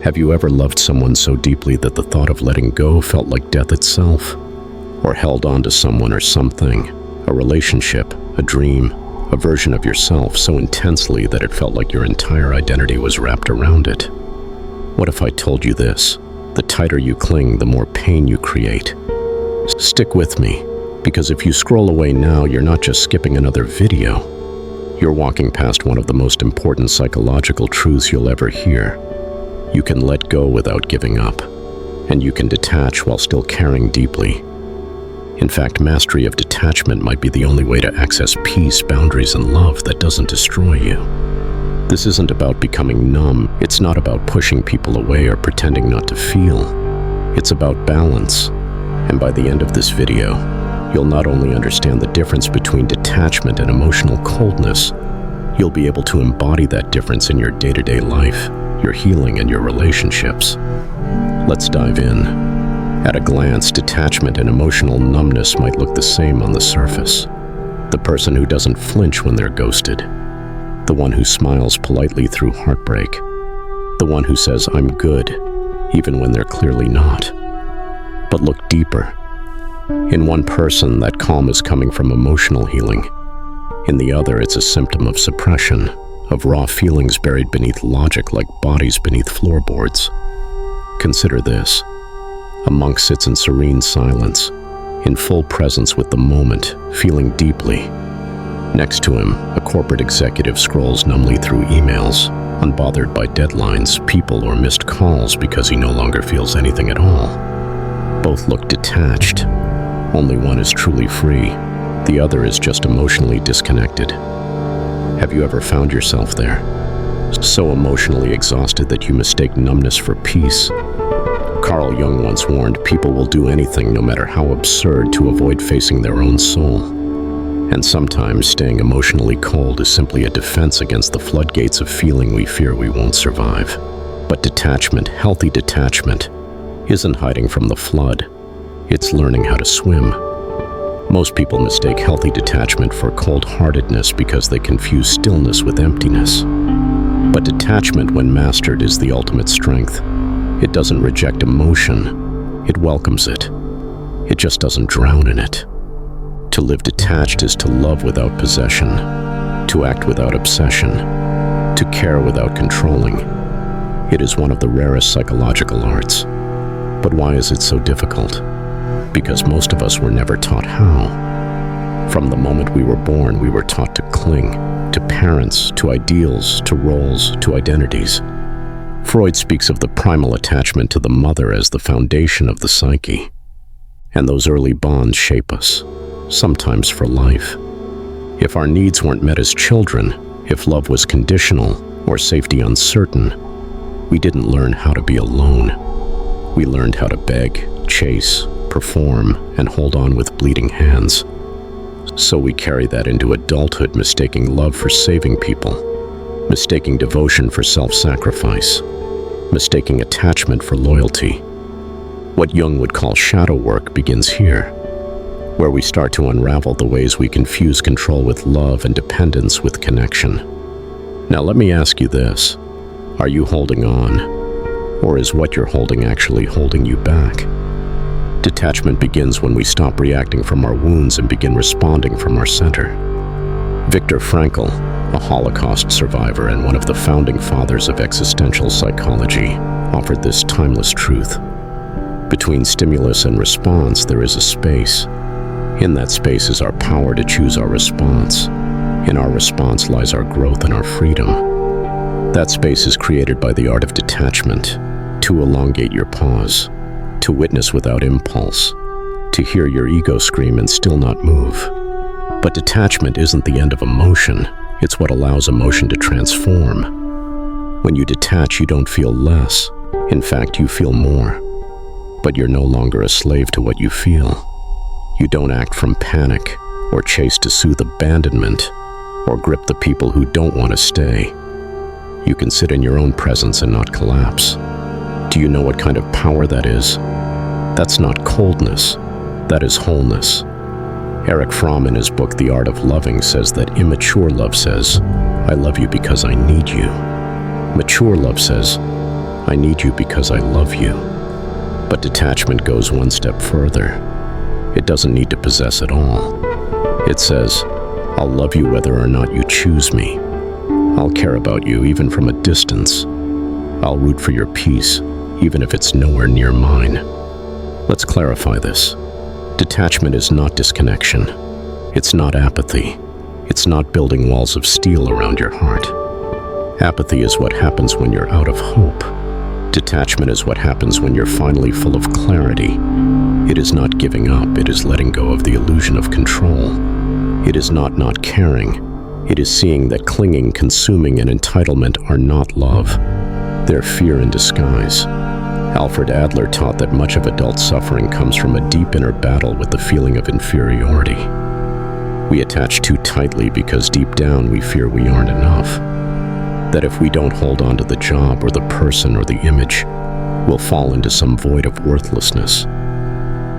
Have you ever loved someone so deeply that the thought of letting go felt like death itself? Or held on to someone or something, a relationship, a dream, a version of yourself so intensely that it felt like your entire identity was wrapped around it? What if I told you this? The tighter you cling, the more pain you create. Stick with me, because if you scroll away now, you're not just skipping another video. You're walking past one of the most important psychological truths you'll ever hear. You can let go without giving up, and you can detach while still caring deeply. In fact, mastery of detachment might be the only way to access peace, boundaries, and love that doesn't destroy you. This isn't about becoming numb. It's not about pushing people away or pretending not to feel. It's about balance. And by the end of this video, you'll not only understand the difference between detachment and emotional coldness, you'll be able to embody that difference in your day-to-day life, your healing, and your relationships. Let's dive in. At a glance, detachment and emotional numbness might look the same on the surface. The person who doesn't flinch when they're ghosted. The one who smiles politely through heartbreak. The one who says, "I'm good," even when they're clearly not. But look deeper. In one person, that calm is coming from emotional healing. In the other, it's a symptom of suppression, of raw feelings buried beneath logic like bodies beneath floorboards. Consider this. A monk sits in serene silence, in full presence with the moment, feeling deeply. Next to him, a corporate executive scrolls numbly through emails, unbothered by deadlines, people, or missed calls because he no longer feels anything at all. Both look detached. Only one is truly free. The other is just emotionally disconnected. Have you ever found yourself there? So emotionally exhausted that you mistake numbness for peace? Carl Jung once warned people will do anything, no matter how absurd, to avoid facing their own soul. And sometimes staying emotionally cold is simply a defense against the floodgates of feeling we fear we won't survive. But detachment, healthy detachment, isn't hiding from the flood. It's learning how to swim. Most people mistake healthy detachment for cold-heartedness because they confuse stillness with emptiness. But detachment, when mastered, is the ultimate strength. It doesn't reject emotion, it welcomes it. It just doesn't drown in it. To live detached is to love without possession, to act without obsession, to care without controlling. It is one of the rarest psychological arts. But why is it so difficult? Because most of us were never taught how. From the moment we were born, we were taught to cling, to parents, to ideals, to roles, to identities. Freud speaks of the primal attachment to the mother as the foundation of the psyche. And those early bonds shape us, sometimes for life. If our needs weren't met as children, if love was conditional or safety uncertain, we didn't learn how to be alone. We learned how to beg, chase, perform, and hold on with bleeding hands. So we carry that into adulthood, mistaking love for saving people, mistaking devotion for self-sacrifice, mistaking attachment for loyalty. What Jung would call shadow work begins here, where we start to unravel the ways we confuse control with love and dependence with connection. Now let me ask you this. Are you holding on? Or is what you're holding actually holding you back? Detachment begins when we stop reacting from our wounds and begin responding from our center. Viktor Frankl, a Holocaust survivor and one of the founding fathers of existential psychology, offered this timeless truth. Between stimulus and response, there is a space. In that space is our power to choose our response. In our response lies our growth and our freedom. That space is created by the art of detachment, to elongate your pause, to witness without impulse, to hear your ego scream and still not move. But detachment isn't the end of emotion, it's what allows emotion to transform. When you detach, you don't feel less. In fact, you feel more. But you're no longer a slave to what you feel. You don't act from panic, or chase to soothe abandonment, or grip the people who don't want to stay. You can sit in your own presence and not collapse. Do you know what kind of power that is? That's not coldness, that is wholeness. Erich Fromm, in his book The Art of Loving, says that immature love says, "I love you because I need you." Mature love says, I need you because I love you. But detachment goes one step further. It doesn't need to possess at all. It says, I'll love you whether or not you choose me. I'll care about you even from a distance. I'll root for your peace, even if it's nowhere near mine. Let's clarify this. Detachment is not disconnection. It's not apathy. It's not building walls of steel around your heart. Apathy is what happens when you're out of hope. Detachment is what happens when you're finally full of clarity. It is not giving up, it is letting go of the illusion of control. It is not caring. It is seeing that clinging, consuming, and entitlement are not love. They're fear in disguise. Alfred Adler taught that much of adult suffering comes from a deep inner battle with the feeling of inferiority. We attach too tightly because deep down we fear we aren't enough. That if we don't hold on to the job or the person or the image, we'll fall into some void of worthlessness.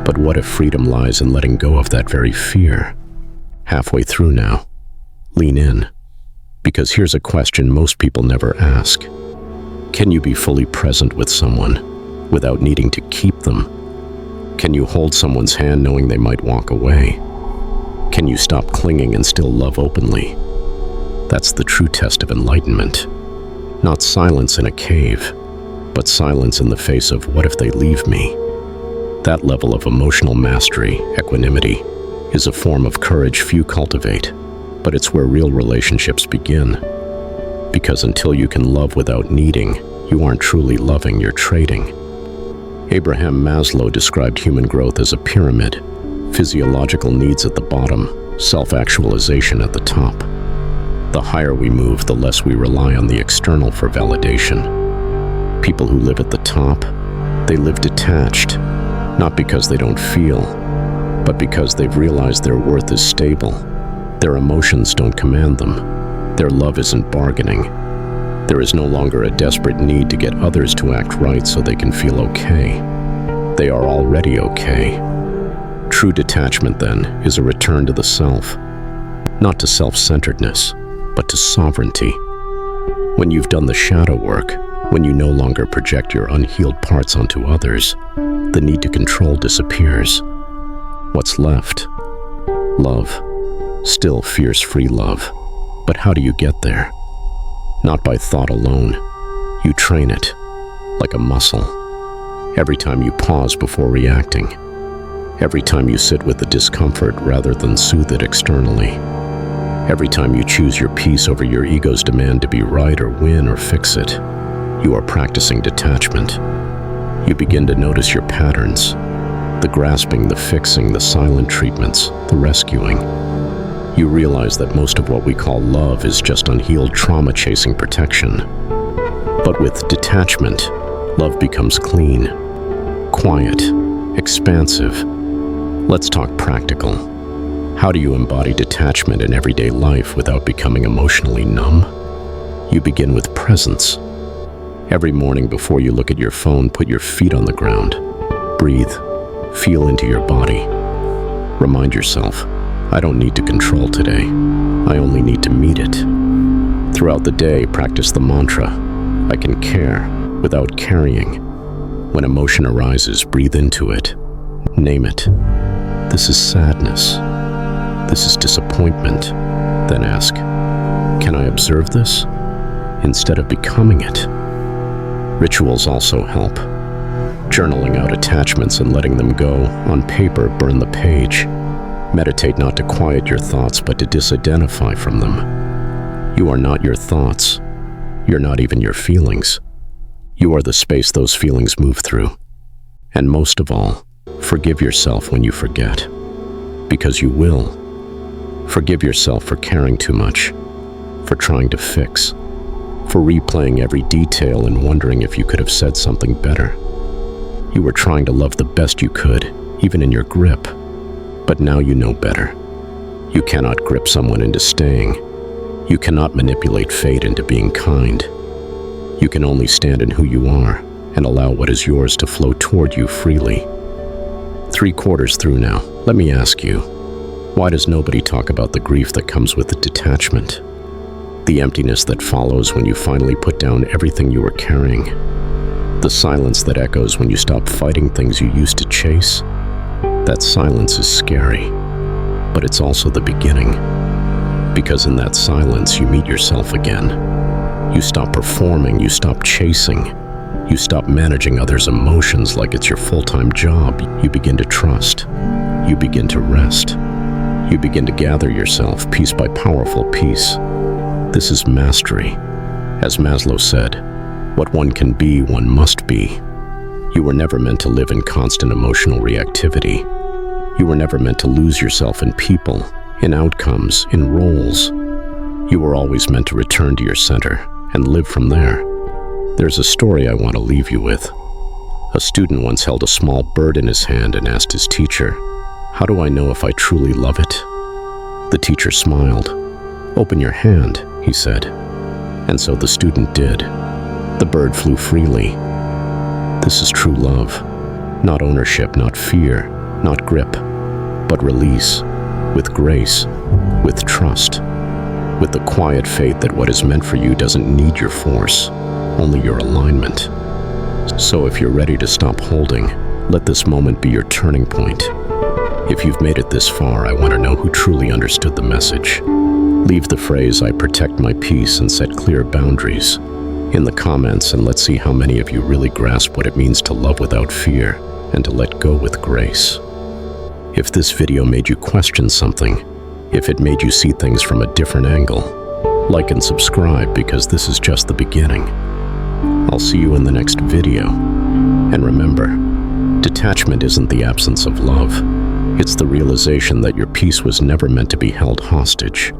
But what if freedom lies in letting go of that very fear? Halfway through now, lean in. Because here's a question most people never ask. Can you be fully present with someone without needing to keep them? Can you hold someone's hand knowing they might walk away? Can you stop clinging and still love openly? That's the true test of enlightenment. Not silence in a cave, but silence in the face of what if they leave me? That level of emotional mastery, equanimity, is a form of courage few cultivate, but it's where real relationships begin. Because until you can love without needing, you aren't truly loving, you're trading. Abraham Maslow described human growth as a pyramid, physiological needs at the bottom, self-actualization at the top. The higher we move, the less we rely on the external for validation. People who live at the top, they live detached, not because they don't feel, but because they've realized their worth is stable. Their emotions don't command them. Their love isn't bargaining. There is no longer a desperate need to get others to act right so they can feel okay. They are already okay. True detachment, then, is a return to the self, not to self-centeredness, but to sovereignty. When you've done the shadow work, when you no longer project your unhealed parts onto others, the need to control disappears. What's left? Love. Still fierce free love. But how do you get there? Not by thought alone. You train it, like a muscle. Every time you pause before reacting. Every time you sit with the discomfort rather than soothe it externally. Every time you choose your peace over your ego's demand to be right or win or fix it, you are practicing detachment. You begin to notice your patterns, the grasping, the fixing, the silent treatments, the rescuing. You realize that most of what we call love is just unhealed trauma chasing protection. But with detachment, love becomes clean, quiet, expansive. Let's talk practical. How do you embody detachment in everyday life without becoming emotionally numb? You begin with presence. Every morning before you look at your phone, put your feet on the ground. Breathe. Feel into your body. Remind yourself, I don't need to control today. I only need to meet it. Throughout the day, practice the mantra, I can care without carrying. When emotion arises, breathe into it. Name it. This is sadness. This is disappointment. Then ask, can I observe this? Instead of becoming it. Rituals also help. Journaling out attachments and letting them go. On paper, burn the page. Meditate not to quiet your thoughts, but to disidentify from them. You are not your thoughts. You're not even your feelings. You are the space those feelings move through. And most of all, forgive yourself when you forget. Because you will. Forgive yourself for caring too much, for trying to fix, for replaying every detail and wondering if you could have said something better. You were trying to love the best you could, even in your grip. But now you know better. You cannot grip someone into staying. You cannot manipulate fate into being kind. You can only stand in who you are and allow what is yours to flow toward you freely. 3/4 through now, let me ask you, why does nobody talk about the grief that comes with the detachment? The emptiness that follows when you finally put down everything you were carrying. The silence that echoes when you stop fighting things you used to chase. That silence is scary, but it's also the beginning. Because in that silence, you meet yourself again. You stop performing, you stop chasing, you stop managing others' emotions like it's your full-time job. You begin to trust. You begin to rest. You begin to gather yourself piece by powerful piece. This is mastery. As Maslow said, what one can be, one must be. You were never meant to live in constant emotional reactivity. You were never meant to lose yourself in people, in outcomes, in roles. You were always meant to return to your center and live from there. There's a story I want to leave you with. A student once held a small bird in his hand and asked his teacher, "How do I know if I truly love it?" The teacher smiled. "Open your hand," he said. And so the student did. The bird flew freely. This is true love. Not ownership, not fear, not grip, but release, with grace, with trust, with the quiet faith that what is meant for you doesn't need your force, only your alignment. So if you're ready to stop holding, let this moment be your turning point. If you've made it this far, I want to know who truly understood the message. Leave the phrase, "I protect my peace," and set clear boundaries in the comments, and let's see how many of you really grasp what it means to love without fear and to let go with grace. If this video made you question something, if it made you see things from a different angle, like and subscribe, because this is just the beginning. I'll see you in the next video. And remember, detachment isn't the absence of love. It's the realization that your peace was never meant to be held hostage.